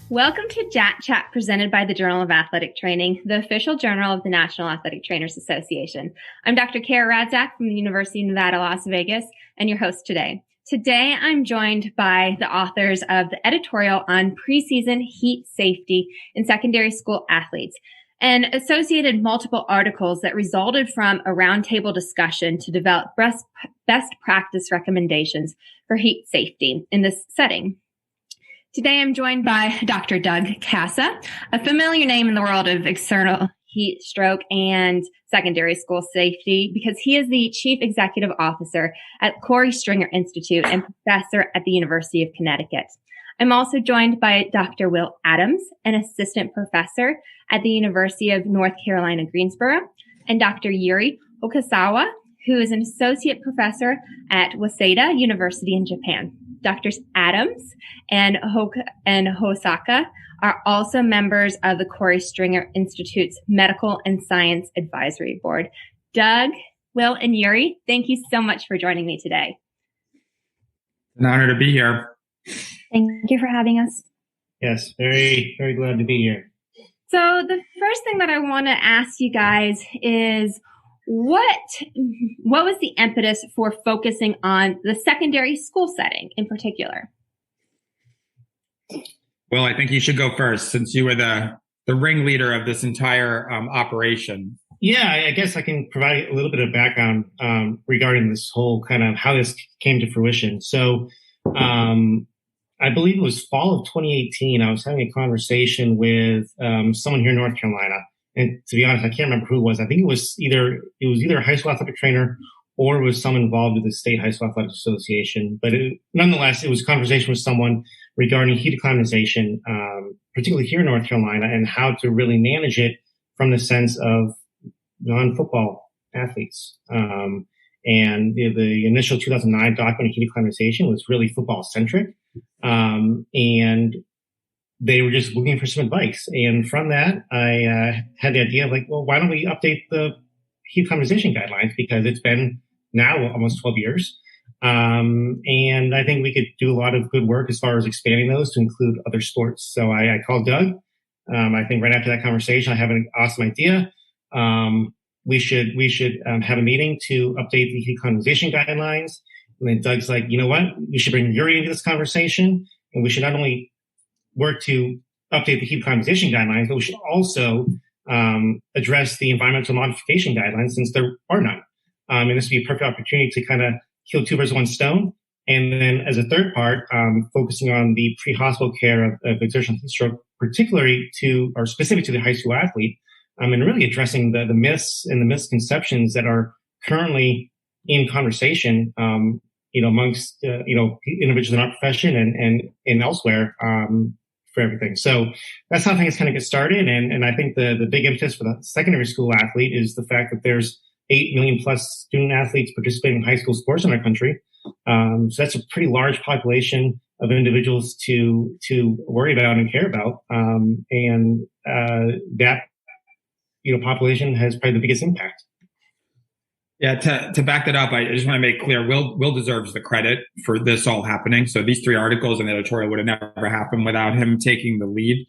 Welcome to JAT Chat presented by the Journal of Athletic Training, the official journal of the National Athletic Trainers Association. I'm Dr. Korey Radzak from the University of Nevada, Las Vegas, and your host today. Today, I'm joined by the authors of the editorial on preseason heat safety in secondary school athletes and associated multiple articles that resulted from a roundtable discussion to develop best practice recommendations for heat safety in this setting. Today, I'm joined by Dr. Doug Casa, a familiar name in the world of external heat stroke and secondary school safety because he is the Chief Executive Officer at Korey Stringer Institute and professor at the University of Connecticut. I'm also joined by Dr. Will Adams, an assistant professor at the University of North Carolina, Greensboro, and Dr. Yuri Hosokawa, who is an associate professor at Waseda University in Japan. Doctors Adams and Hosokawa are also members of the Korey Stringer Institute's Medical and Science Advisory Board. Doug, Will, and Yuri, thank you so much for joining me today. An honor to be here. Thank you for having us. Yes, very, very glad to be here. So the first thing that I want to ask you guys is, what was the impetus for focusing on the secondary school setting in particular? Well, I think you should go first since you were the ringleader of this entire operation. Yeah, I guess I can provide a little bit of background regarding this whole kind of how this came to fruition. So I believe it was fall of 2018. I was having a conversation with someone here in North Carolina. And to be honest, I can't remember who it was. I think it was either a high school athletic trainer or it was someone involved with the State High School Athletic Association. But nonetheless, it was a conversation with someone regarding heat acclimatization, particularly here in North Carolina, and how to really manage it from the sense of non-football athletes. And the initial 2009 document of heat acclimatization was really football centric. And they were just looking for some advice. And from that, I had the idea of well, why don't we update the heat acclimatization guidelines? Because it's been now almost 12 years. And I think we could do a lot of good work as far as expanding those to include other sports. So I called Doug. I think right after that conversation, I have an awesome idea. We should have a meeting to update the heat acclimatization guidelines. And then Doug's like, you know what? We should bring Yuri into this conversation. And we should not only work to update the heat acclimatization guidelines, but we should also address the environmental modification guidelines since there are none. And this would be a perfect opportunity to kind of kill two birds with one stone. And then as a third part, focusing on the pre-hospital care of exertional heat stroke, particularly specific to the high school athlete, and really addressing the myths and the misconceptions that are currently in conversation, amongst, individuals in our profession and elsewhere, for everything. So that's how things kind of get started. And I think the big impetus for the secondary school athlete is the fact that there's 8 million plus student athletes participating in high school sports in our country. So that's a pretty large population of individuals to worry about and care about. That, population has probably the biggest impact. Yeah, to back that up, I just want to make clear, Will deserves the credit for this all happening. So these 3 articles in the editorial would have never happened without him taking the lead.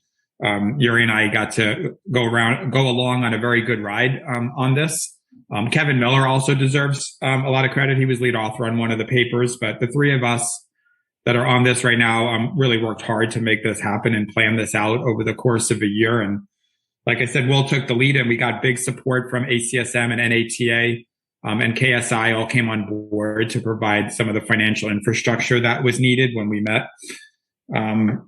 Yuri and I got to go along on a very good ride on this. Kevin Miller also deserves a lot of credit. He was lead author on one of the papers, but the 3 of us that are on this right now really worked hard to make this happen and plan this out over the course of a year. And like I said, Will took the lead and we got big support from ACSM and NATA. And KSI all came on board to provide some of the financial infrastructure that was needed when we met.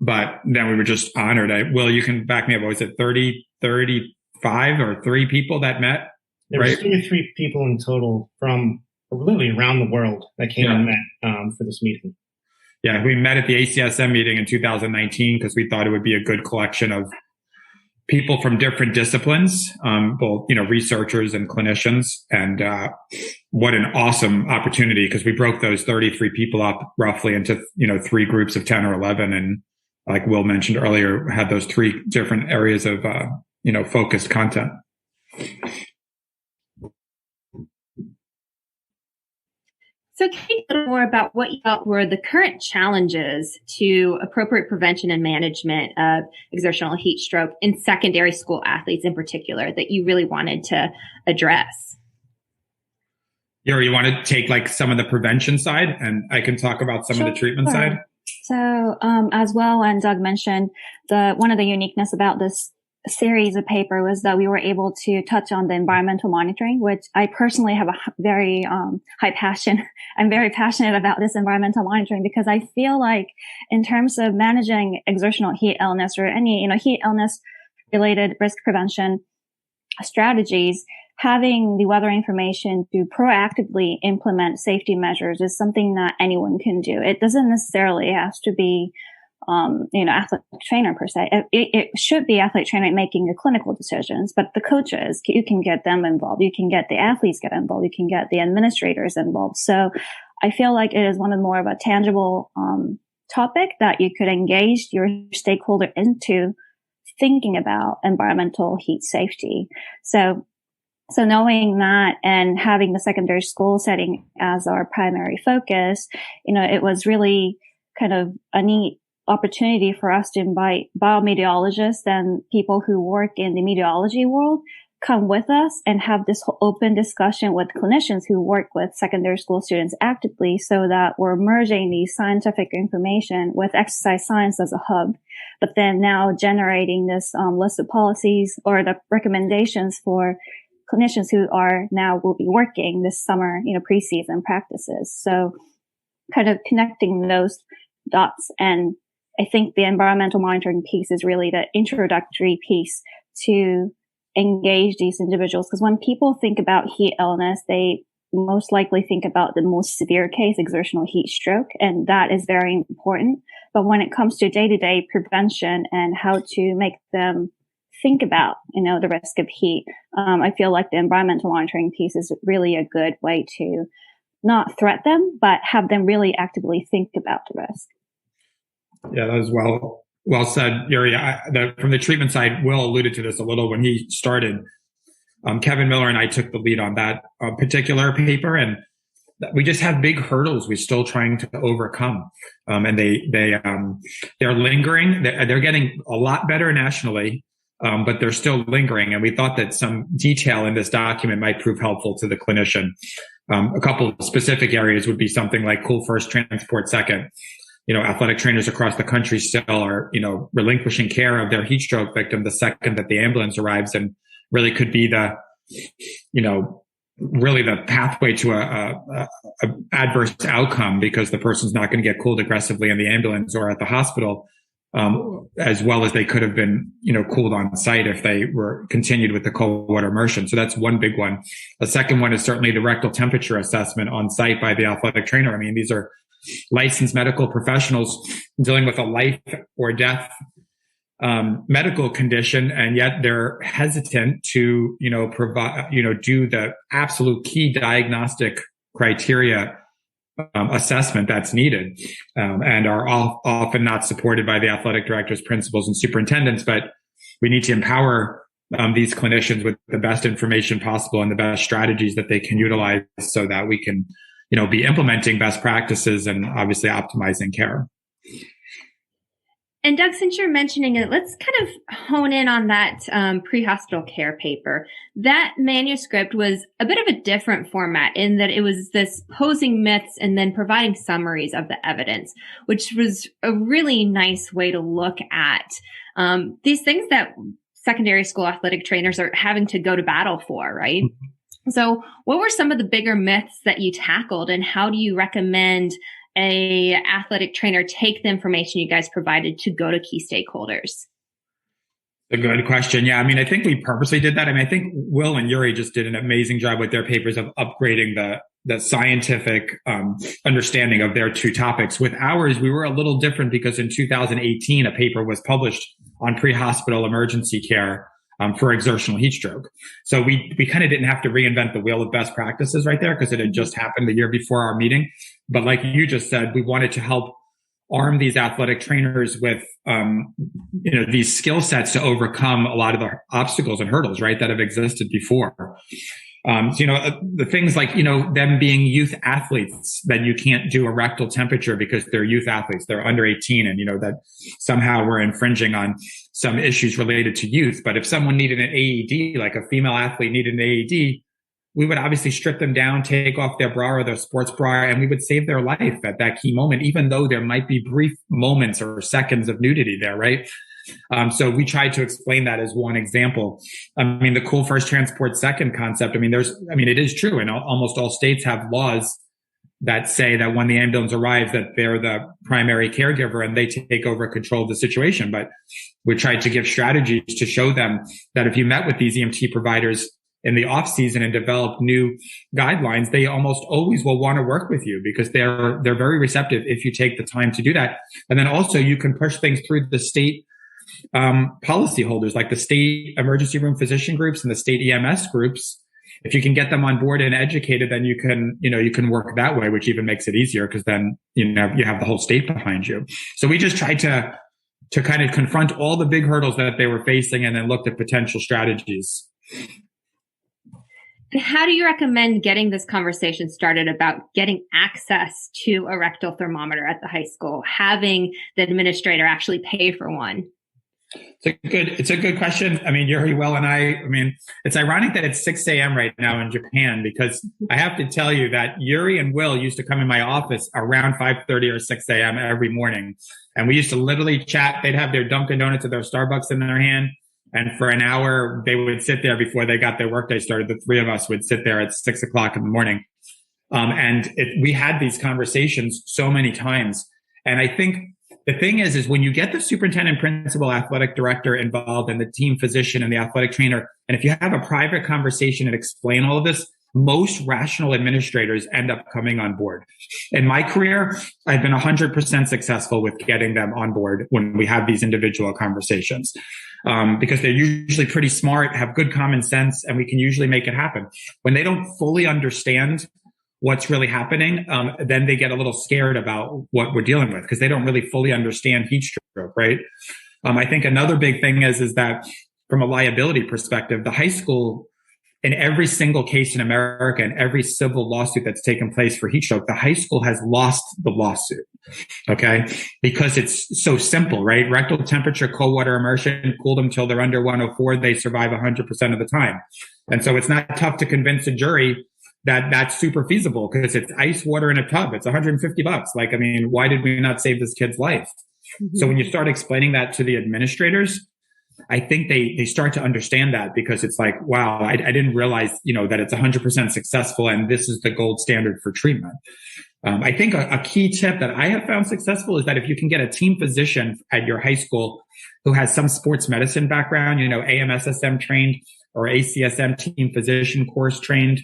But then we were just honored. Will, you can back me up. Was it 30, 35 or 3 people that met? There were 33 people in total from literally around the world that came and met for this meeting. Yeah, we met at the ACSM meeting in 2019 because we thought it would be a good collection of people from different disciplines, both, researchers and clinicians. And what an awesome opportunity, because we broke those 33 people up roughly into, 3 groups of 10 or 11. And like Will mentioned earlier, had those 3 different areas of, focused content. So can you tell a little more about what you thought were the current challenges to appropriate prevention and management of exertional heat stroke in secondary school athletes in particular that you really wanted to address? Yuri, you want to take like some of the prevention side and I can talk about some of the treatment side? So as well, and Doug mentioned, one of the uniqueness about this series of paper was that we were able to touch on the environmental monitoring, which I personally have a very high passion. I'm very passionate about this environmental monitoring because I feel like in terms of managing exertional heat illness or any, heat illness related risk prevention strategies, having the weather information to proactively implement safety measures is something that anyone can do. It doesn't necessarily have to be athletic trainer per se. It should be athlete trainer making the clinical decisions, but the coaches, you can get them involved. You can get the athletes get involved. You can get the administrators involved. So I feel like it is one of more of a tangible, topic that you could engage your stakeholder into thinking about environmental heat safety. So knowing that and having the secondary school setting as our primary focus, it was really kind of a neat opportunity for us to invite biometeorologists and people who work in the meteorology world come with us and have this open discussion with clinicians who work with secondary school students actively so that we're merging the scientific information with exercise science as a hub, but then now generating this list of policies or the recommendations for clinicians who will be working this summer, preseason practices. So kind of connecting those dots. And I think the environmental monitoring piece is really the introductory piece to engage these individuals. Because when people think about heat illness, they most likely think about the most severe case, exertional heat stroke, and that is very important. But when it comes to day-to-day prevention and how to make them think about, the risk of heat, I feel like the environmental monitoring piece is really a good way to not threat them, but have them really actively think about the risk. Yeah, that was well said, Yuri. From the treatment side, Will alluded to this a little when he started. Kevin Miller and I took the lead on that particular paper, and we just have big hurdles we're still trying to overcome. And they're lingering. They're getting a lot better nationally, but they're still lingering. And we thought that some detail in this document might prove helpful to the clinician. A couple of specific areas would be something like cool first, transport second. Athletic trainers across the country still are, relinquishing care of their heat stroke victim the second that the ambulance arrives, and really could be really the pathway to a adverse outcome because the person's not going to get cooled aggressively in the ambulance or at the hospital, as well as they could have been, cooled on site if they were continued with the cold water immersion. So that's one big one. The second one is certainly the rectal temperature assessment on site by the athletic trainer. I mean, these are licensed medical professionals dealing with a life or death medical condition, and yet they're hesitant to provide do the absolute key diagnostic criteria assessment that's needed, and are often not supported by the athletic directors, principals, and superintendents. But we need to empower these clinicians with the best information possible and the best strategies that they can utilize so that we can be implementing best practices and obviously optimizing care. And Doug, since you're mentioning it, let's kind of hone in on that pre-hospital care paper. That manuscript was a bit of a different format in that it was this posing myths and then providing summaries of the evidence, which was a really nice way to look at these things that secondary school athletic trainers are having to go to battle for, right? So what were some of the bigger myths that you tackled, and how do you recommend a athletic trainer take the information you guys provided to go to key stakeholders? A good question. Yeah, I mean, I think we purposely did that. I mean, I think Will and Yuri just did an amazing job with their papers of upgrading the scientific understanding of their two topics. With ours, we were a little different because in 2018, a paper was published on pre-hospital emergency care for exertional heat stroke. So we kind of didn't have to reinvent the wheel of best practices right there because it had just happened the year before our meeting. But like you just said, we wanted to help arm these athletic trainers with, these skill sets to overcome a lot of the obstacles and hurdles, right, that have existed before. So, the things like, them being youth athletes, that you can't do a rectal temperature because they're youth athletes, they're under 18, and, that somehow we're infringing on some issues related to youth. But if someone needed an AED, like a female athlete needed an AED, we would obviously strip them down, take off their bra or their sports bra, and we would save their life at that key moment, even though there might be brief moments or seconds of nudity there, right? So we tried to explain that as one example. The cool first transport second concept, it is true. And almost all states have laws that say that when the ambulance arrives, that they're the primary caregiver and they take over control of the situation. But we tried to give strategies to show them that if you met with these EMT providers in the off season and develop new guidelines, they almost always will want to work with you because they're very receptive if you take the time to do that. And then also you can push things through the state policyholders, like the state emergency room physician groups and the state EMS groups. If you can get them on board and educated, then you can work that way, which even makes it easier because then, you have the whole state behind you. So we just tried to kind of confront all the big hurdles that they were facing and then looked at potential strategies. How do you recommend getting this conversation started about getting access to a rectal thermometer at the high school, having the administrator actually pay for one? It's a good question. Yuri, Will, and it's ironic that it's 6 a.m. right now in Japan, because I have to tell you that Yuri and Will used to come in my office around 5:30 or 6 a.m. every morning. And we used to literally chat. They'd have their Dunkin' Donuts or their Starbucks in their hand. And for an hour, they would sit there before they got their workday started. The three of us would sit there at 6 o'clock in the morning. We had these conversations so many times. And I think the thing is when you get the superintendent, principal, athletic director involved and the team physician and the athletic trainer, and if you have a private conversation and explain all of this, most rational administrators end up coming on board. In my career, I've been 100% successful with getting them on board when we have these individual conversations, because they're usually pretty smart, have good common sense, and we can usually make it happen. When they don't fully understand what's really happening, then they get a little scared about what we're dealing with because they don't really fully understand heat stroke, right? I think another big thing is that from a liability perspective, the high school, in every single case in America and every civil lawsuit that's taken place for heat stroke, the high school has lost the lawsuit, okay? Because it's so simple, right? Rectal temperature, cold water immersion, cool them till they're under 104, they survive 100% of the time. And so it's not tough to convince a jury that that's super feasible because it's ice water in a tub. It's $150. Why did we not save this kid's life? Mm-hmm. So when you start explaining that to the administrators, I think they start to understand that because it's like, wow, I didn't realize, that it's 100% successful and this is the gold standard for treatment. I think a key tip that I have found successful is that if you can get a team physician at your high school who has some sports medicine background, AMSSM trained or ACSM team physician course trained,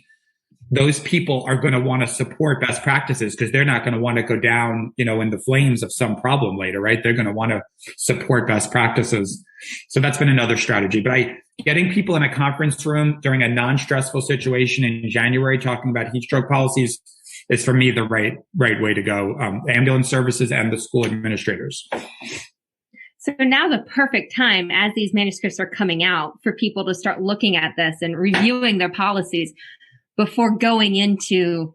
those people are going to want to support best practices because they're not going to want to go down, in the flames of some problem later, right? They're going to want to support best practices. So that's been another strategy. But getting people in a conference room during a non-stressful situation in January talking about heat stroke policies is for me the right way to go. Ambulance services and the school administrators. So now the perfect time as these manuscripts are coming out for people to start looking at this and reviewing their policies before going into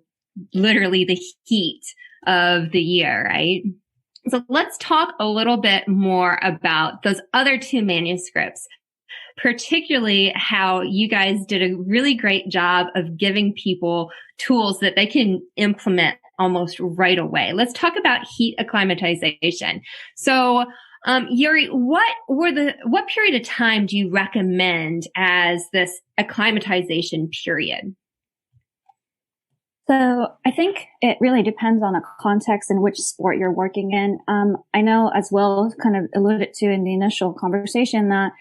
literally the heat of the year, right? So let's talk a little bit more about those other two manuscripts, particularly how you guys did a really great job of giving people tools that they can implement almost right away. Let's talk about heat acclimatization. So, Yuri, what period of time do you recommend as this acclimatization period? So I think it really depends on the context in which sport you're working in. I know as well, kind of alluded to in the initial conversation, that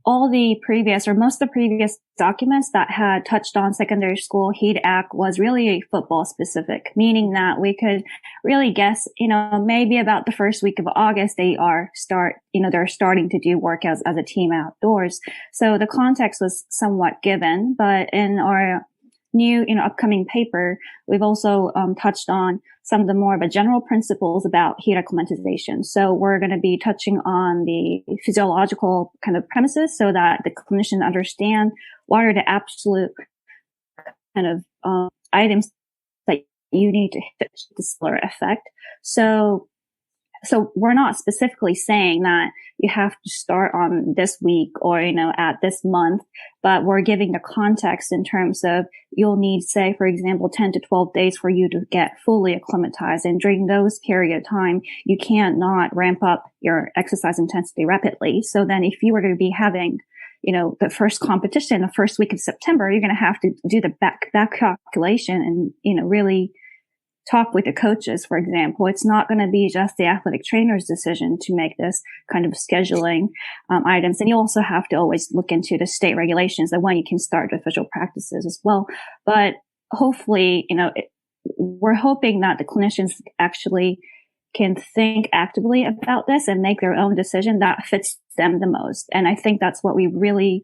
all the previous or most of the previous documents that had touched on secondary school heat act was really football specific, meaning that we could really guess, maybe about the first week of August, they're starting to do workouts as a team outdoors. So the context was somewhat given, but in our new, upcoming paper, we've also touched on some of the more of a general principles about heat acclimatization. So we're going to be touching on the physiological kind of premises so that the clinician understand what are the absolute kind of items that you need to hit the solar effect. So we're not specifically saying that you have to start on this week or, at this month, but we're giving the context in terms of you'll need, say, for example, 10 to 12 days for you to get fully acclimatized. And during those period of time, you can't not ramp up your exercise intensity rapidly. So then if you were to be having, the first competition, the first week of September, you're going to have to do the back calculation and, really talk with the coaches, for example. It's not going to be just the athletic trainer's decision to make this kind of scheduling items. And you also have to always look into the state regulations of when you can start official practices as well. But hopefully, we're hoping that the clinicians actually can think actively about this and make their own decision that fits them the most. And I think that's what we really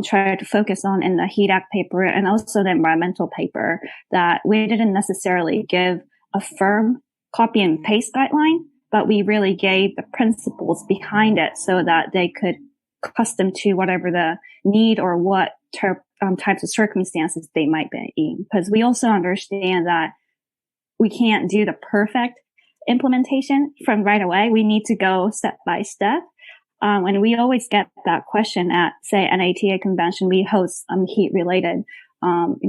try to focus on in the HEAT Act paper and also the environmental paper, that we didn't necessarily give a firm copy and paste guideline, but we really gave the principles behind it so that they could custom to whatever the need or what types of circumstances they might be in. Because we also understand that we can't do the perfect implementation from right away. We need to go step by step. And we always get that question at, say, NATA convention. We host heat related,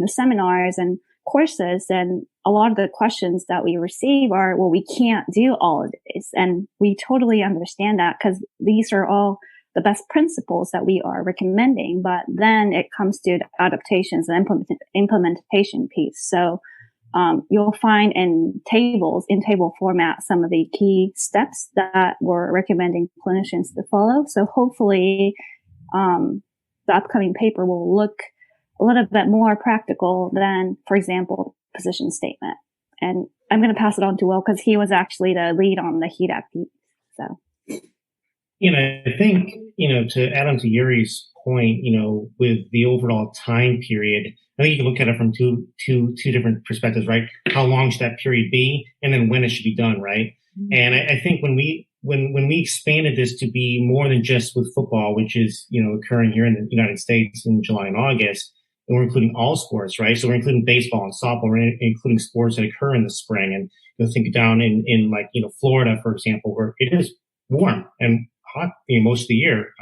seminars and courses. And a lot of the questions that we receive are, well, we can't do all of this. And we totally understand that because these are all the best principles that we are recommending. But then it comes to the adaptations and implementation piece. So you'll find in table format, some of the key steps that we're recommending clinicians to follow. So hopefully, the upcoming paper will look a little bit more practical than, for example, position statement. And I'm going to pass it on to Will because he was actually the lead on the HEAT Act. So, I think, to add on to Yuri's point, with the overall time period, I think you can look at it from two different perspectives, right? How long should that period be? And then when it should be done, right? Mm-hmm. And I think when we expanded this to be more than just with football, which is, occurring here in the United States in July and August, and we're including all sports, right? So we're including baseball and softball, we're including sports that occur in the spring. And think down in Florida, for example, where it is warm and hot, most of the year.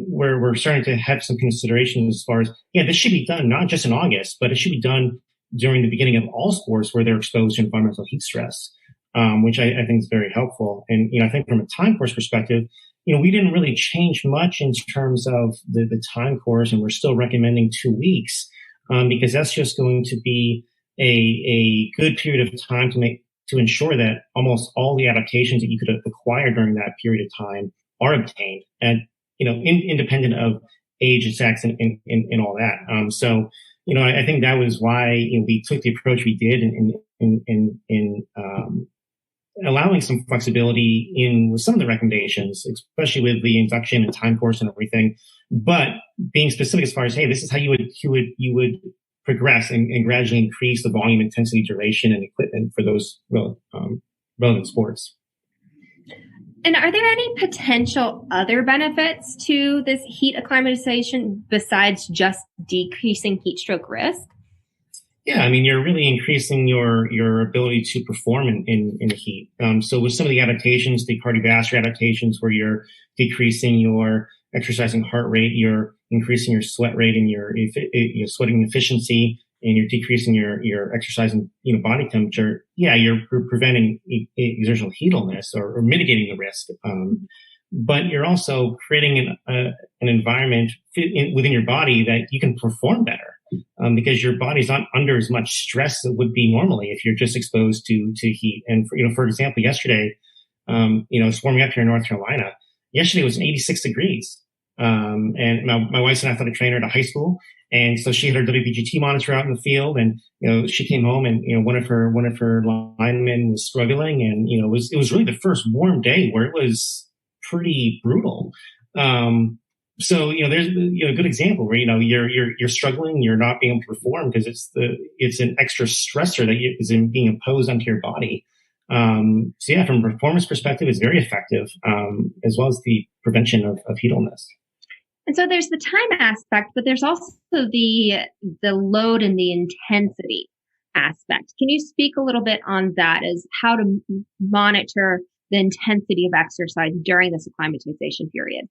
We're starting to have some considerations as far as, this should be done not just in August, but it should be done during the beginning of all sports where they're exposed to environmental heat stress, which I think is very helpful. And, I think from a time course perspective, we didn't really change much in terms of the time course, and we're still recommending 2 weeks, because that's just going to be a good period of time to ensure that almost all the adaptations that you could acquire during that period of time are obtained, and independent of age and sex and all that. So I think that was why we took the approach we did in allowing some flexibility with some of the recommendations, especially with the induction and time course and everything, but being specific as far as, hey, this is how you would progress and gradually increase the volume, intensity, duration, and equipment for those relevant sports. And are there any potential other benefits to this heat acclimatization besides just decreasing heat stroke risk? Yeah, you're really increasing your ability to perform in the heat. So with some of the adaptations, the cardiovascular adaptations, where you're decreasing your exercising heart rate, you're increasing your sweat rate and your sweating efficiency, and you're decreasing your exercising body temperature. Yeah, you're preventing exertional heat illness or mitigating the risk. But you're also creating an environment within your body that you can perform better. Because your body's not under as much stress as it would be normally if you're just exposed to heat. And for example, yesterday, it's warming up here in North Carolina. Yesterday it was 86 degrees. And my wife's an athletic trainer at a high school. And so she had her WPGT monitor out in the field, and, she came home and, one of her linemen was struggling, and, it was really the first warm day where it was pretty brutal. So, there's a good example where, you're struggling, you're not being able to perform because it's an extra stressor that is being imposed onto your body. So yeah, from a performance perspective, it's very effective, as well as the prevention of heat illness. And so there's the time aspect, but there's also the load and the intensity aspect. Can you speak a little bit on that, as how to monitor the intensity of exercise during this acclimatization period?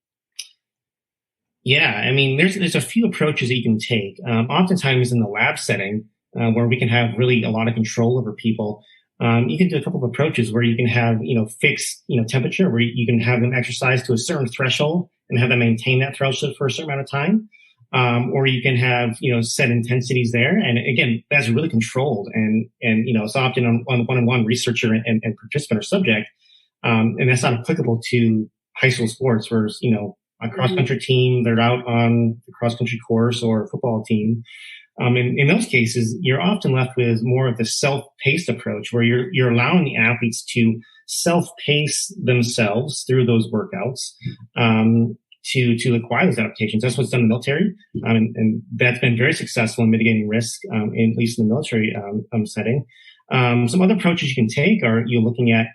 Yeah, I mean, there's a few approaches that you can take. Oftentimes in the lab setting, where we can have really a lot of control over people, you can do a couple of approaches where you can have, fixed, temperature, where you can have them exercise to a certain threshold and have them maintain that threshold for a certain amount of time. Or you can have, set intensities there. And again, that's really controlled. And it's often on one-on-one researcher and participant or subject. And that's not applicable to high school sports, whereas, a cross-country team, they're out on the cross-country course or football team. In those cases, you're often left with more of the self-paced approach, where you're allowing the athletes to self-pace themselves through those workouts to acquire those adaptations. That's what's done in the military, and that's been very successful in mitigating risk, at least in the military setting. Some other approaches you can take are looking at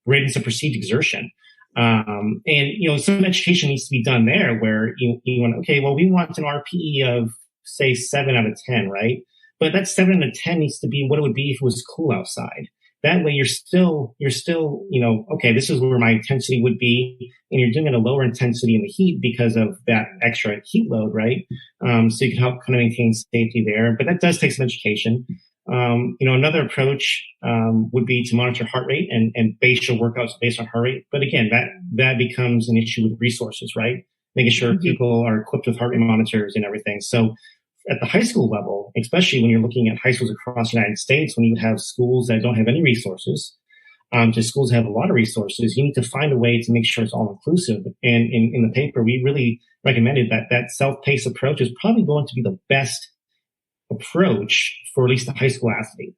ratings of perceived exertion. Some education needs to be done there where you want, okay, well, we want an RPE of say 7 out of 10, right? But that 7 out of 10 needs to be what it would be if it was cool outside. That way you're still, okay, this is where my intensity would be, and you're doing it at a lower intensity in the heat because of that extra heat load, right? So you can help kind of maintain safety there, but that does take some education. Another approach would be to monitor heart rate and base your workouts based on heart rate. But again, that becomes an issue with resources, right? Making sure people are equipped with heart rate monitors and everything. So at the high school level, especially when you're looking at high schools across the United States, when you have schools that don't have any resources, to schools that have a lot of resources, you need to find a way to make sure it's all inclusive. And in the paper, we really recommended that self-paced approach is probably going to be the best approach for at least a high school athlete.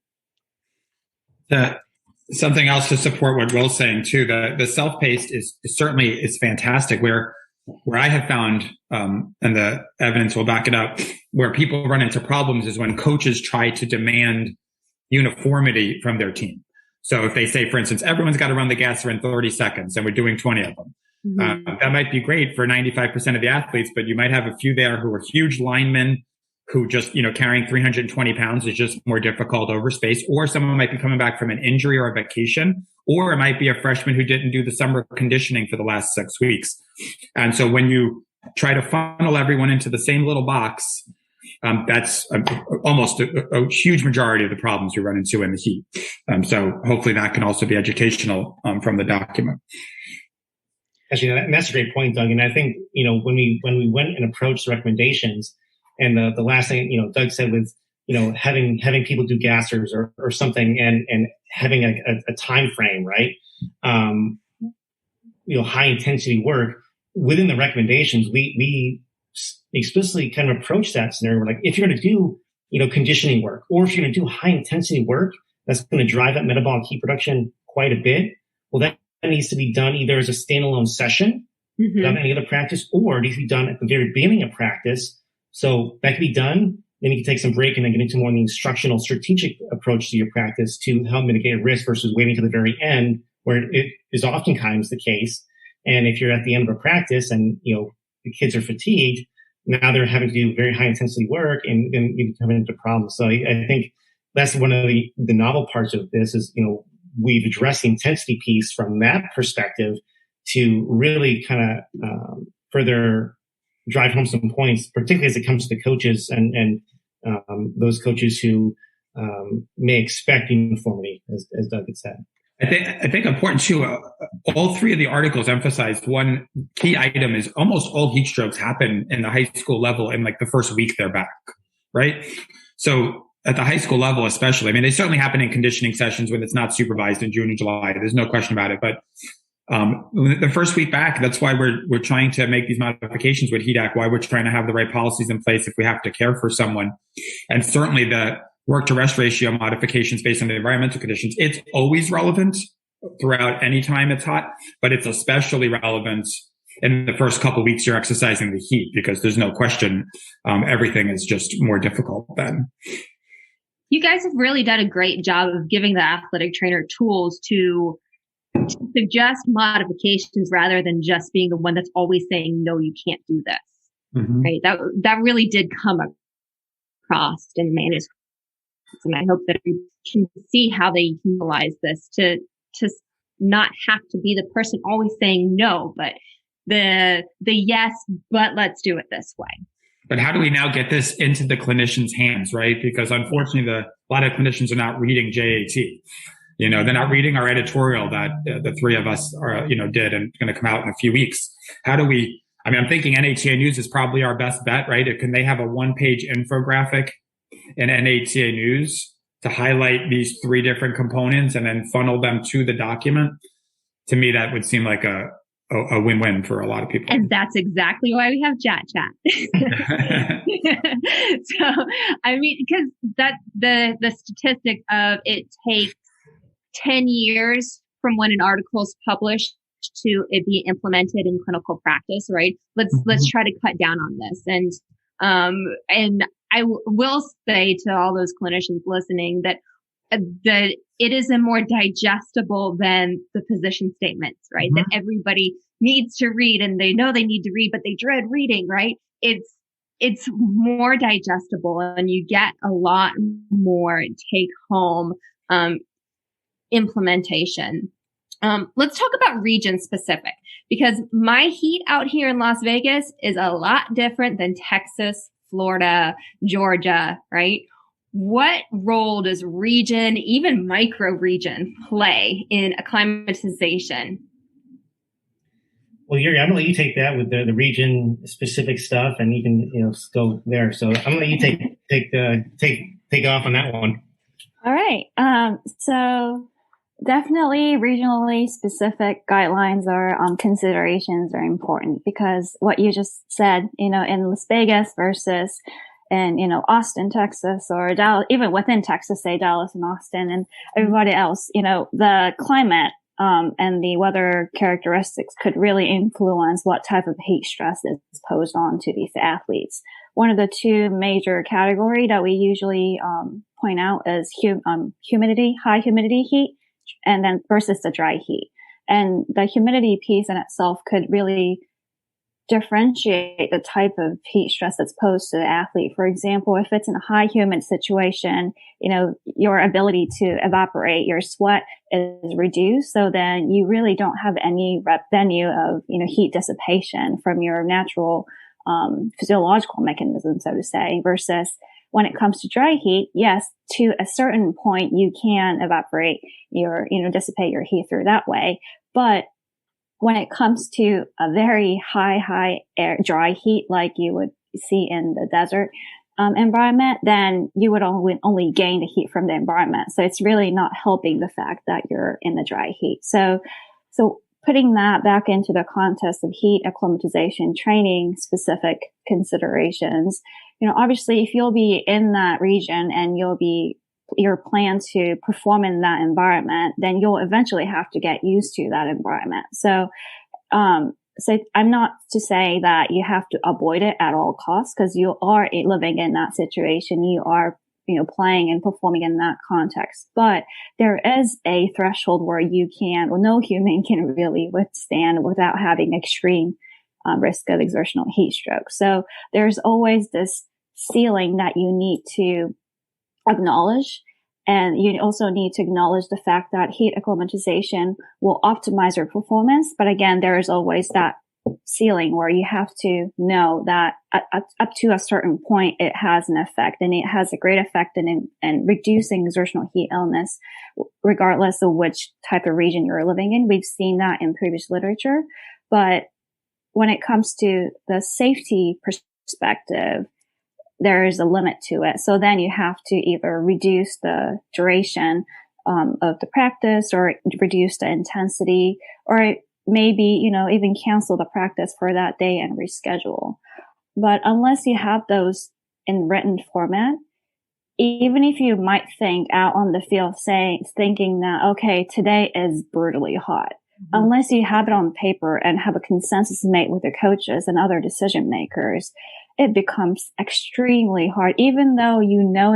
Something else to support what Will's saying too, the self-paced is certainly fantastic. Where I have found, and the evidence will back it up, where people run into problems is when coaches try to demand uniformity from their team. So if they say, for instance, everyone's got to run the gasser in 30 seconds and we're doing 20 of them. That might be great for 95% of the athletes, but you might have a few there who are huge linemen who just, carrying 320 pounds is just more difficult over space, or someone might be coming back from an injury or a vacation, or it might be a freshman who didn't do the summer conditioning for the last 6 weeks. And so when you try to funnel everyone into the same little box, that's almost a huge majority of the problems you run into in the heat. So hopefully that can also be educational from the document. Actually, that's a great point, Doug. And I think, when we went and approached the recommendations, and the last thing, Doug said was, having people do gassers or something and having a time frame, right? High intensity work within the recommendations, we explicitly kind of approach that scenario. We're like, if you're going to do, conditioning work, or if you're going to do high intensity work, that's going to drive up metabolic heat production quite a bit. Well, that needs to be done either as a standalone session without any other practice, or it needs to be done at the very beginning of practice. So that can be done. Then you can take some break and then get into more of the instructional strategic approach to your practice to help mitigate risk versus waiting to the very end, where it is oftentimes the case. And if you're at the end of a practice and, the kids are fatigued, now they're having to do very high intensity work and then you come into problems. So I think that's one of the novel parts of this is, we've addressed the intensity piece from that perspective to really kind of further drive home some points, particularly as it comes to the coaches and those coaches who may expect uniformity, as Doug had said. I think important too, all three of the articles emphasized one key item is almost all heat strokes happen in the high school level in like the first week they're back, right? So at the high school level especially, I mean, they certainly happen in conditioning sessions when it's not supervised in June and July. There's no question about it. But the first week back, that's why we're trying to make these modifications with HEDAC, why we're trying to have the right policies in place if we have to care for someone. And certainly the work to rest ratio modifications based on the environmental conditions, it's always relevant throughout any time it's hot, but it's especially relevant in the first couple of weeks you're exercising the heat, because there's no question everything is just more difficult then. You guys have really done a great job of giving the athletic trainer tools to suggest modifications rather than just being the one that's always saying, no, you can't do this. Mm-hmm. Right. That really did come across in the manuscript. And I hope that we can see how they utilize this to not have to be the person always saying no, but the yes, but let's do it this way. But how do we now get this into the clinician's hands, right? Because unfortunately, a lot of clinicians are not reading JAT. They're not reading our editorial that the three of us are, did and going to come out in a few weeks. How do we? I mean, I'm thinking NATA News is probably our best bet, right? Can they have a one-page infographic in NATA News to highlight these three different components and then funnel them to the document? To me, that would seem like a win-win for a lot of people. And that's exactly why we have JAT. So, I mean, because that the statistic of it takes 10 years from when an article is published to it be implemented in clinical practice, right? Let's try to cut down on this. And I will say to all those clinicians listening that it is more digestible than the position statements, right? That everybody needs to read and they know they need to read, but they dread reading, right? It's more digestible and you get a lot more take home, implementation. Let's talk about region specific because my heat out here in Las Vegas is a lot different than Texas, Florida, Georgia, right? What role does region, even micro region, play in acclimatization? Well, Yuri, I'm gonna let you take that with the region specific stuff, and you can go there. So I'm gonna let you take off on that one. All right. So definitely regionally specific guidelines or considerations are important because what you just said, in Las Vegas versus in, Austin, Texas, or Dallas, even within Texas, say Dallas and Austin and everybody else, the climate and the weather characteristics could really influence what type of heat stress is posed on to these athletes. One of the two major categories that we usually point out is humidity, high humidity heat, and then versus the dry heat. And the humidity piece in itself could really differentiate the type of heat stress that's posed to the athlete. For example, if it's in a high humid situation, your ability to evaporate your sweat is reduced. So then you really don't have any venue of, heat dissipation from your natural, physiological mechanism, so to say, versus when it comes to dry heat, yes, to a certain point, you can evaporate dissipate your heat through that way. But when it comes to a very high air, dry heat, like you would see in the desert environment, then you would only gain the heat from the environment. So it's really not helping the fact that you're in the dry heat. So putting that back into the context of heat acclimatization training specific considerations, obviously if you'll be in that region and your plan to perform in that environment, then you'll eventually have to get used to that environment. So I'm not to say that you have to avoid it at all costs because you are living in that situation. You are, playing and performing in that context, but there is a threshold where no human can really withstand without having extreme risk of exertional heat stroke. So there's always this ceiling that you need to acknowledge. And you also need to acknowledge the fact that heat acclimatization will optimize your performance. But again, there is always that ceiling where you have to know that up to a certain point, it has an effect, and it has a great effect in reducing exertional heat illness, regardless of which type of region you're living in. We've seen that in previous literature. But when it comes to the safety perspective, there is a limit to it. So then you have to either reduce the duration of the practice or reduce the intensity, or maybe, even cancel the practice for that day and reschedule. But unless you have those in written format, even if you might think out on the field thinking that, okay, today is brutally hot, unless you have it on paper and have a consensus made with the coaches and other decision makers, it becomes extremely hard, even though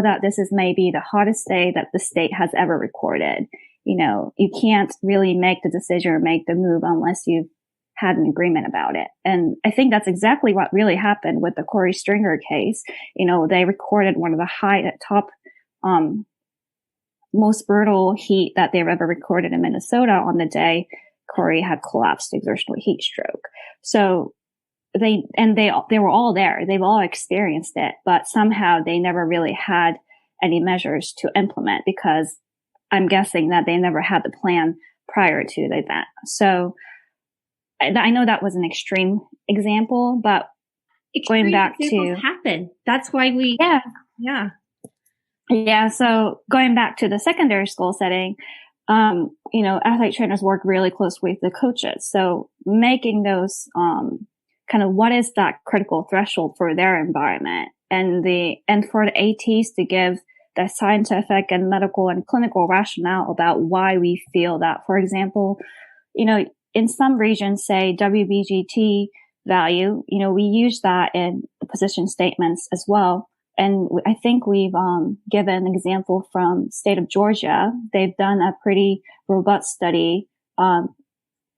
that this is maybe the hottest day that the state has ever recorded. you can't really make the decision or make the move unless you've had an agreement about it. And I think that's exactly what really happened with the Korey Stringer case. They recorded one of the top, most brutal heat that they've ever recorded in Minnesota on the day Korey had collapsed exertional heat stroke. So they were all there. They've all experienced it, but somehow they never really had any measures to implement because I'm guessing that they never had the plan prior to the event. So I know that was an extreme example, but extreme going back to happen. That's why we, yeah. So going back to the secondary school setting, athletic trainers work really close with the coaches. So making those, kind of what is that critical threshold for their environment and for the ATs to give the scientific and medical and clinical rationale about why we feel that, for example, in some regions, say WBGT value, we use that in the position statements as well. And I think we've given an example from state of Georgia. They've done a pretty robust study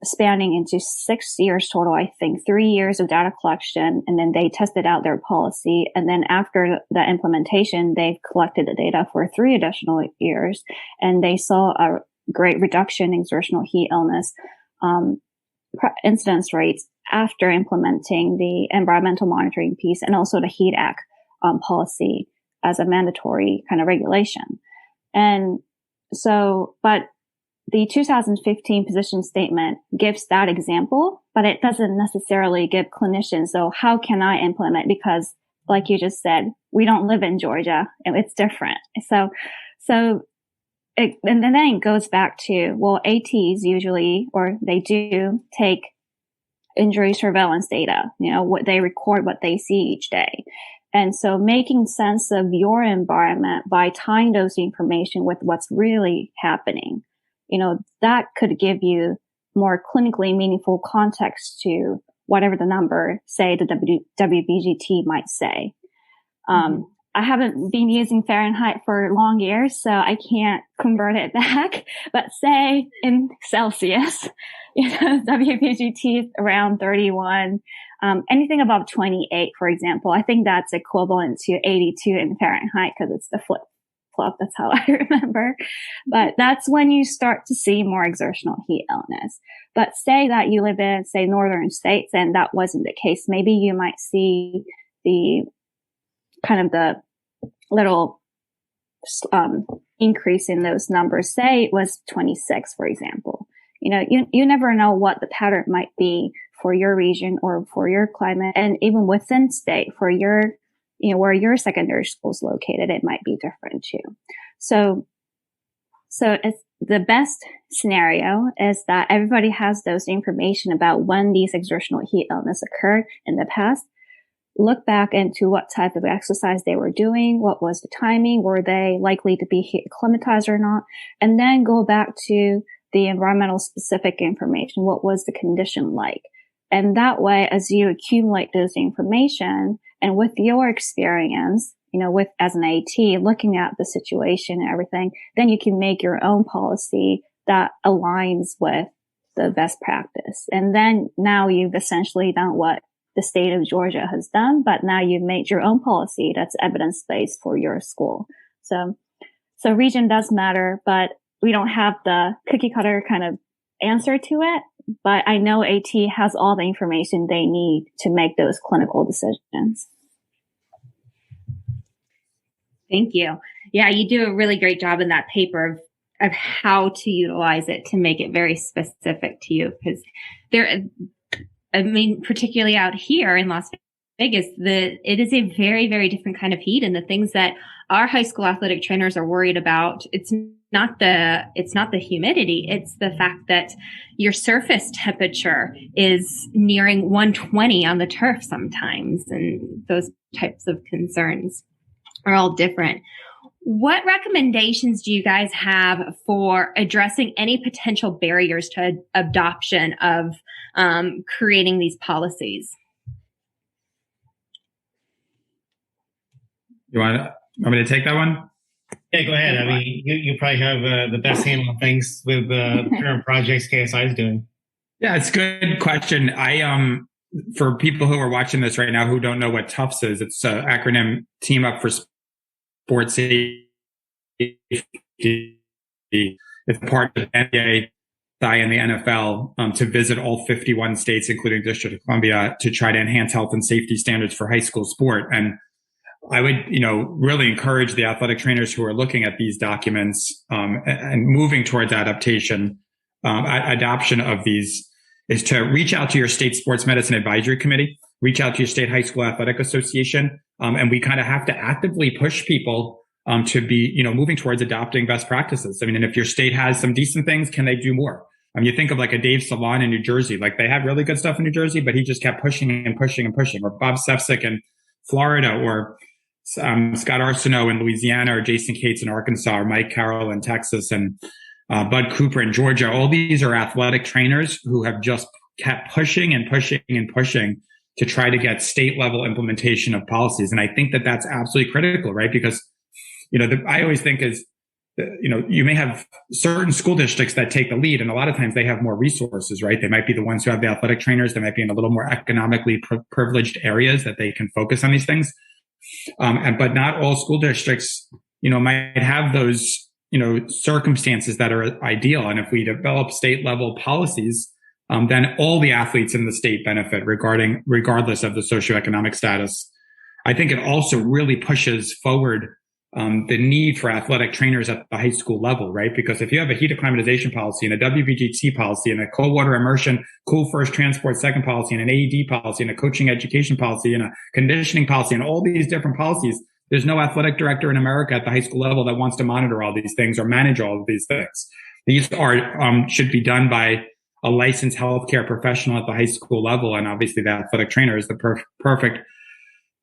spanning into 6 years total, I think 3 years of data collection, and then they tested out their policy. And then after the implementation, they've collected the data for 3 additional years, and they saw a great reduction in exertional heat illness incidence rates after implementing the environmental monitoring piece and also the HEAT Act policy as a mandatory kind of regulation. And so, but the 2015 position statement gives that example, but it doesn't necessarily give clinicians, so how can I implement? Because like you just said, we don't live in Georgia and it's different. And then it goes back to, well, ATs usually, or they do take injury surveillance data, what they record, what they see each day. And so making sense of your environment by tying those information with what's really happening, that could give you more clinically meaningful context to whatever the number, say the WBGT might say. I haven't been using Fahrenheit for long years, so I can't convert it back, but say in Celsius, WBGT is around 31, anything above 28, for example. I think that's equivalent to 82 in Fahrenheit because it's the flip-flop. That's how I remember. But that's when you start to see more exertional heat illness. But say that you live in, say, northern states, and that wasn't the case. Maybe you might see the kind of the little increase in those numbers. Say it was 26, for example. You never know what the pattern might be for your region or for your climate, and even within state for your, where your secondary school is located, it might be different too. So it's the best scenario is that everybody has those information about when these exertional heat illness occurred in the past. Look back into what type of exercise they were doing, what was the timing, were they likely to be heat acclimatized or not, and then go back to the environmental specific information. What was the condition like? And that way, as you accumulate those information and with your experience, with as an AT, looking at the situation and everything, then you can make your own policy that aligns with the best practice. And then now you've essentially done what the state of Georgia has done, but now you've made your own policy that's evidence-based for your school. So region does matter, but we don't have the cookie cutter kind of answer to it. But I know AT has all the information they need to make those clinical decisions. Thank you. Yeah, you do a really great job in that paper of how to utilize it to make it very specific to you, because particularly out here in Las Vegas, it is a very, very different kind of heat, and the things that our high school athletic trainers are worried about, it's not the humidity, it's the fact that your surface temperature is nearing 120 on the turf sometimes, and those types of concerns are all different. What recommendations do you guys have for addressing any potential barriers to adoption of creating these policies? You want me to take that one? Yeah, go ahead. I mean, you probably have the best handle on things with the current projects KSI is doing. Yeah, it's a good question. For people who are watching this right now who don't know what TUFS is, it's an acronym Team Up for Sports Safety. It's part of the NBA and the NFL to visit all 51 states, including District of Columbia, to try to enhance health and safety standards for high school sport. And I would, really encourage the athletic trainers who are looking at these documents and moving towards adoption of these is to reach out to your state sports medicine advisory committee, reach out to your state high school athletic association. And we kind of have to actively push people to be, moving towards adopting best practices. I mean, and if your state has some decent things, can they do more? You think of like a Dave Salon in New Jersey, like they have really good stuff in New Jersey, but he just kept pushing and pushing and pushing. Or Bob Sefcik in Florida, or Scott Arsenault in Louisiana, or Jason Cates in Arkansas, or Mike Carroll in Texas, and Bud Cooper in Georgia. All these are athletic trainers who have just kept pushing and pushing and pushing to try to get state level implementation of policies. And I think that that's absolutely critical, right? Because, I always think is, you may have certain school districts that take the lead, and a lot of times they have more resources, right? They might be the ones who have the athletic trainers. They might be in a little more economically privileged areas that they can focus on these things. But not all school districts, might have those, circumstances that are ideal. And if we develop state level policies, then all the athletes in the state benefit regardless of the socioeconomic status. I think it also really pushes forward the need for athletic trainers at the high school level, right? Because if you have a heat acclimatization policy and a WBGT policy and a cold water immersion, cool first transport second policy and an AED policy and a coaching education policy and a conditioning policy and all these different policies, there's no athletic director in America at the high school level that wants to monitor all these things or manage all of these things. These are should be done by a licensed healthcare professional at the high school level, and obviously the athletic trainer is the perfect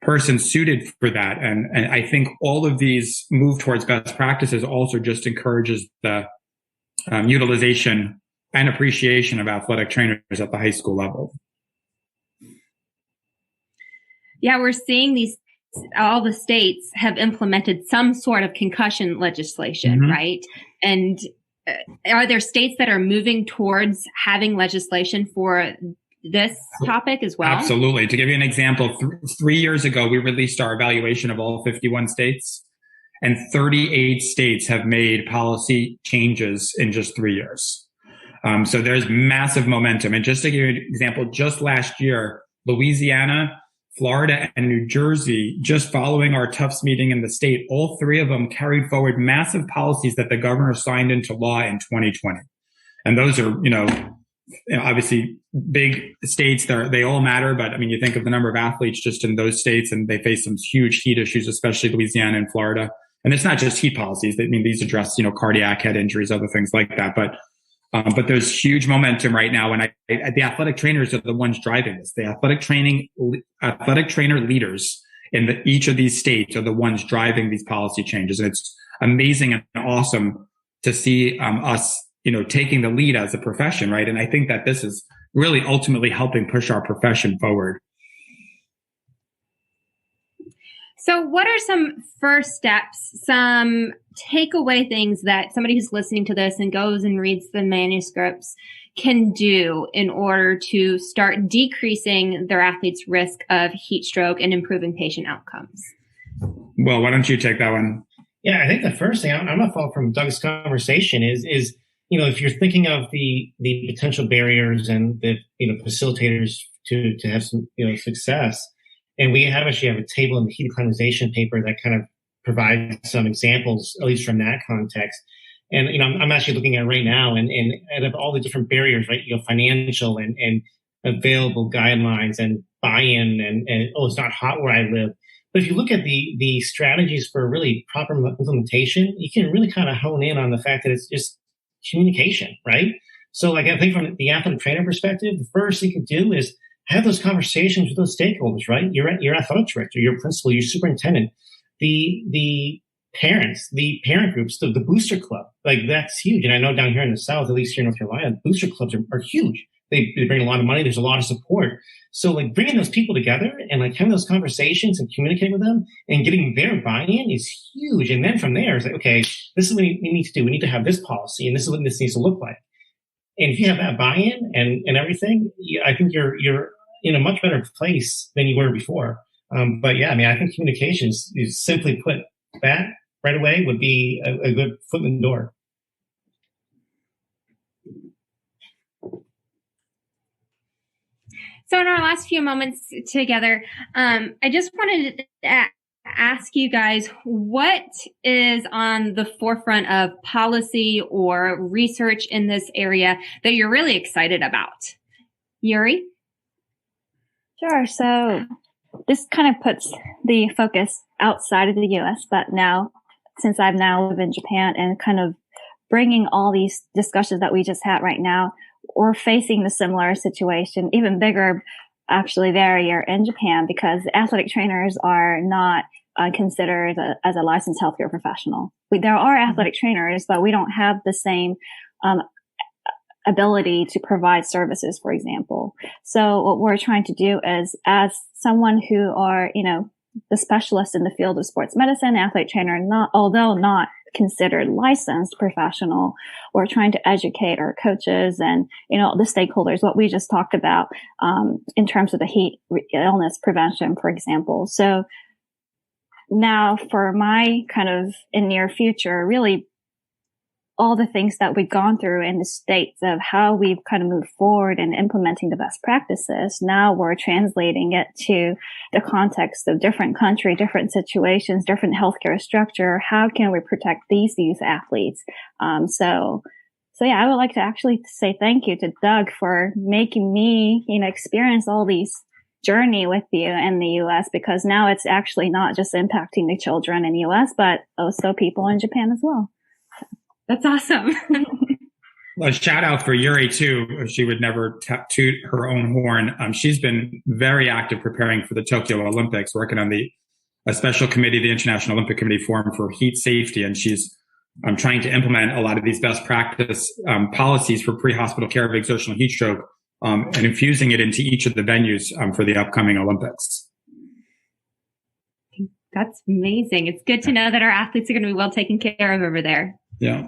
person suited for that. And I think all of these move towards best practices also just encourages the utilization and appreciation of athletic trainers at the high school level. Yeah, we're seeing all the states have implemented some sort of concussion legislation, mm-hmm. right? And are there states that are moving towards having legislation for this topic as well? Absolutely. To give you an example, 3 years ago, we released our evaluation of all 51 states, and 38 states have made policy changes in just 3 years. So there's massive momentum. And just to give you an example, just last year, Louisiana, Florida, and New Jersey, just following our TUFS meeting in the state, all three of them carried forward massive policies that the governor signed into law in 2020. And those are, obviously big states, they all matter. But I mean, you think of the number of athletes just in those states, and they face some huge heat issues, especially Louisiana and Florida. And it's not just heat policies. I mean, these address, cardiac head injuries, other things like that. But there's huge momentum right now. And the athletic trainers are the ones driving this. The athletic trainer leaders in each of these states are the ones driving these policy changes. And it's amazing and awesome to see us taking the lead as a profession, right? And I think that this is really ultimately helping push our profession forward. So what are some first steps, some takeaway things that somebody who's listening to this and goes and reads the manuscripts can do in order to start decreasing their athletes' risk of heat stroke and improving patient outcomes? Well, why don't you take that one? Yeah, I think the first thing, I'm going to follow from Doug's conversation is if you're thinking of the potential barriers and the facilitators to have some success, and we actually have a table in the heat acclimatization paper that kind of provides some examples, at least from that context. And I'm actually looking at it right now, and out of all the different barriers, right, financial and available guidelines and buy-in and it's not hot where I live. But if you look at the strategies for really proper implementation, you can really kind of hone in on the fact that it's just communication, right? So I think from the athletic trainer perspective, the first thing you can do is have those conversations with those stakeholders, right? Your athletic director, your principal, your superintendent, the parents, the parent groups, the booster club, like that's huge. And I know down here in the South, at least here in North Carolina, booster clubs are huge. they bring a lot of money. There's a lot of support. So like bringing those people together and like having those conversations and communicating with them and getting their buy-in is huge. And then from there, it's like, okay, this is what we need to do. We need to have this policy, and this is what this needs to look like. And if you have that buy-in and everything, I think you're in a much better place than you were before. But yeah, I mean, I think communications, you simply put, that right away would be a good foot in the door. So in our last few moments together, I just wanted to ask you guys, what is on the forefront of policy or research in this area that you're really excited about? Yuri? Sure. So this kind of puts the focus outside of the U.S., but now, since I've now lived in Japan and kind of bringing all these discussions that we just had right now, we're facing the similar situation, even bigger, actually, barrier in Japan, because athletic trainers are not considered as a licensed healthcare professional. There are athletic trainers, but we don't have the same ability to provide services, for example. So what we're trying to do is, as someone who are, the specialist in the field of sports medicine, athlete trainer, although not considered licensed professional, we're trying to educate our coaches and, the stakeholders, what we just talked about, in terms of the heat illness prevention, for example. So now for my kind of in near future, really all the things that we've gone through in the States of how we've kind of moved forward in implementing the best practices. Now we're translating it to the context of different country, different situations, different healthcare structure. How can we protect these youth athletes? So yeah, I would like to actually say thank you to Doug for making me, experience all these journey with you in the U.S., because now it's actually not just impacting the children in the U.S., but also people in Japan as well. That's awesome. A shout out for Yuri too. She would never toot her own horn. She's been very active preparing for the Tokyo Olympics, working on a special committee, the International Olympic Committee Forum for Heat Safety. And she's trying to implement a lot of these best practice policies for pre-hospital care of exertional heat stroke and infusing it into each of the venues for the upcoming Olympics. That's amazing. It's good to know that our athletes are going to be well taken care of over there. Yeah.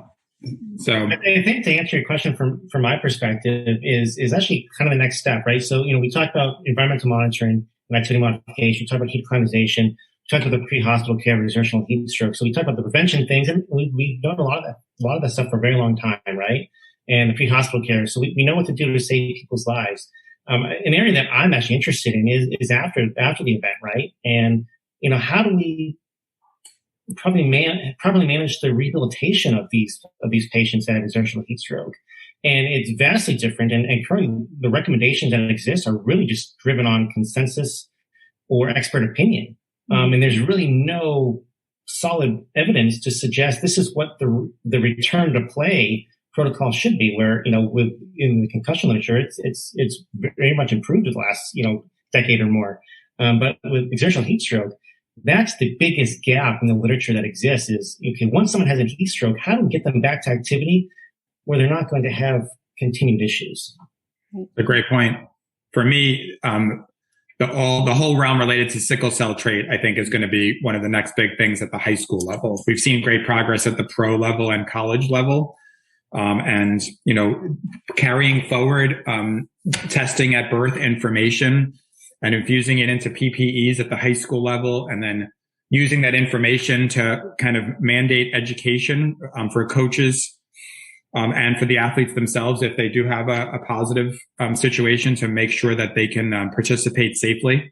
So I think to answer your question from my perspective is actually kind of the next step, right? So, we talked about environmental monitoring and activity modification. We talked about heat acclimatization. We talked about the pre-hospital care of exertional heat stroke. So we talked about the prevention things, and we've done a lot of that stuff for a very long time, right? And the pre-hospital care. So we know what to do to save people's lives. An area that I'm actually interested in is after the event, right? And, how do we probably manage the rehabilitation of these patients that have exertional heat stroke? And it's vastly different. And currently the recommendations that exist are really just driven on consensus or expert opinion. And there's really no solid evidence to suggest this is what the return to play protocol should be, where, in the concussion literature, it's very much improved in the last, decade or more. But with exertional heat stroke, that's the biggest gap in the literature that exists is, okay, once someone has a heat stroke, how do we get them back to activity where they're not going to have continued issues? A great point. For me, the whole realm related to sickle cell trait, I think, is going to be one of the next big things at the high school level. We've seen great progress at the pro level and college level. And, carrying forward testing at birth information and infusing it into PPEs at the high school level, and then using that information to kind of mandate education for coaches and for the athletes themselves if they do have a positive situation, to make sure that they can participate safely.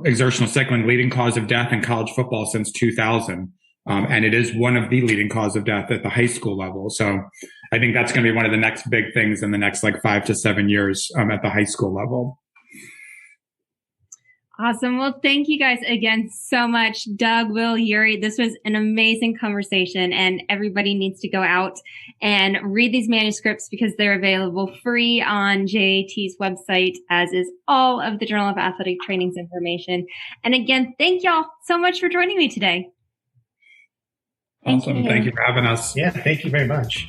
Exertional cycling, leading cause of death in college football since 2000. And it is one of the leading cause of death at the high school level. So I think that's going to be one of the next big things in the next 5 to 7 years at the high school level. Awesome. Well, thank you guys again so much. Doug, Will, Yuri, this was an amazing conversation, and everybody needs to go out and read these manuscripts because they're available free on JAT's website, as is all of the Journal of Athletic Training's information. And again, thank y'all so much for joining me today. Awesome. Thank you for having us. Yeah, thank you very much.